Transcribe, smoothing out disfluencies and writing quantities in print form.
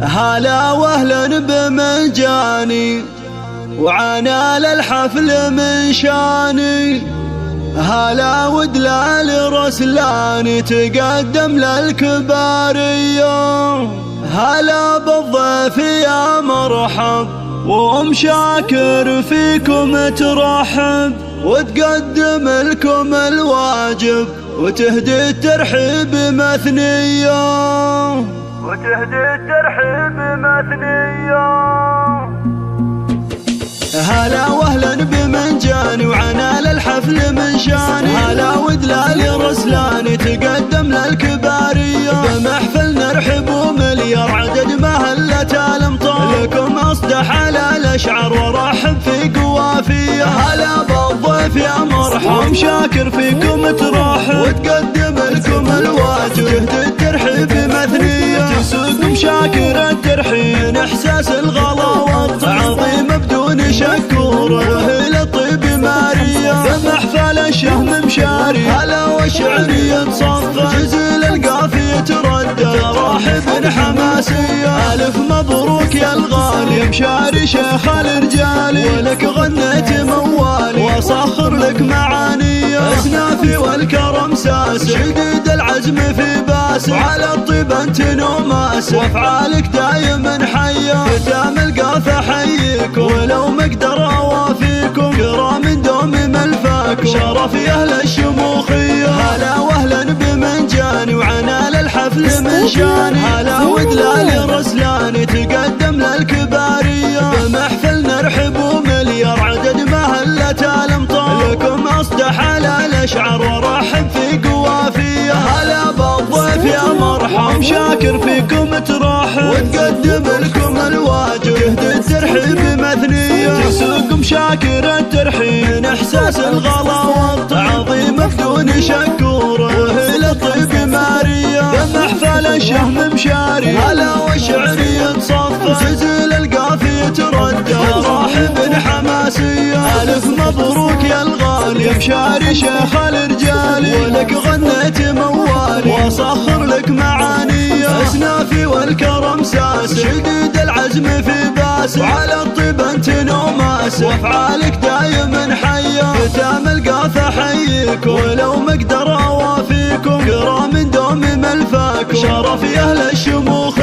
هلا واهلا بمجاني وعنا للحفل من شاني. هلا ودلال رسلاني تقدم للكبارية. هلا بالضيف يا مرحب وام شاكر فيكم ترحب وتقدم لكم الواجب وتهدي الترحيب مثنية. هلا واهلا بمنجاني وعنا للحفل من شاني. هلا ودلال رسلاني تقدم للكبارية. بمحفل نرحب ومليار عدد مهلة الامطار لكم اصدح على الاشعار ورحب في قوافية. هلا بالضيف يا مرحب شاكر فيكم ترحب وتقدم لكم الواجب تهدي الترحيب مثنية. تسوق مشاكر الترحين احساس الغلا والطعم عظيم بدون شكور له الطيب مارية. بمحفل الشهم مشاري هلا والشعري تصفى جزيل القافية تردد راحب حماسية. الف مبروك يا الغالي مشاري شيخ الرجالي ولك غنيت موالي واصخر لك معانية. اسنافي والكرم ساس شديد العزم في باس وعلى الطيب انت نوماس وافعالك دايما حية. ختام القافة حييك ولو مقدر اوافيكم كرام دوم ملفاكم شرف يا اهل الشموخية. هلا واهلا بمنجاني وعنا للحفل من شاني. هلا ودلال رسلاني تقدم للكبارية. بمحفل نرحب ومليار عدد مهلة الامطار لكم اصدح على الاشعار ورحب في قوافية. هلا بالضيف يا مرحب شاكر فيكم ترحب وتقدم لكم الواجب تهدي الترحيب مثنية. تسوق مشاكر الترحين احساس الغلا والطعم عظيم بدون شكور له الطيب مارية. بمحفل الشهم مشاري هلا والشعري تصفى جزيل القافية تردد راحب حماسية. الف مبروك يا الغالي مشاري شيخ الرجالي ولك غنيت موالي واصخر لك معانية. اسنافي والكرم ساس شديد العزم في باس وعلى الطيب انت نوماس وافعالك دايما حية. ختام القافة حييك ولو مقدر اوافيكم كرام دوم ملفاكم شرف يا اهل الشموخ.